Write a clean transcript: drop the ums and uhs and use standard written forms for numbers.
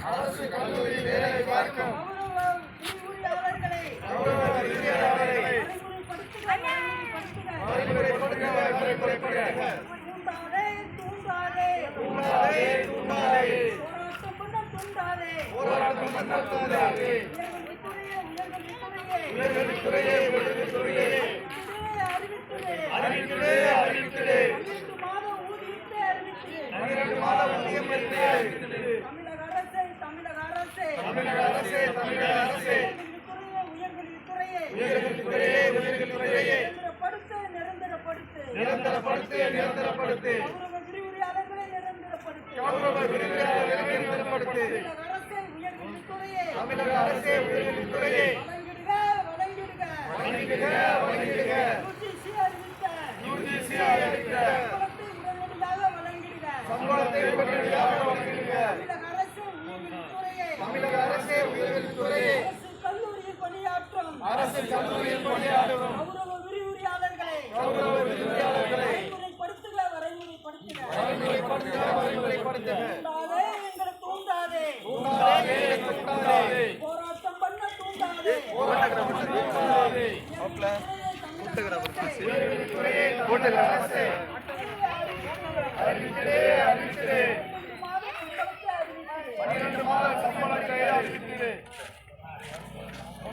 அரசு கல்லூரி வேலை பார்க்கும் போராட்டம் பண்ண தூண்டாதே உயர்கல்வித்துறையே அறிவிக்கிறே 12 மாத ஊதியம் அறிவிக்கிறே தமிழக அரசே உயர்கல்வித்துறையே நிரந்தரப்படுத்து கௌரவ விரிவுரையாளர்களை நிரந்தரப்படுத்து தமிழக அரசே உயர்கல்வித்துறையே வழங்கிடுக UGC அறிவித்த சம்பளத்தை உடனடியாக வழங்கிடுக தமிழக அரசே உயர்கல்வித்துறையே அரசு கல்லூரியில் பணியாற்றும் கௌரவ விரிவுரையாளர்களை வரைமுறைப்படுத்துக தூண்டாதே போராட்டம் பண்ண தூண்டாதே அறிவிக்கிறே 12 மாத சம்பளத்தை அறிவிக்கிறே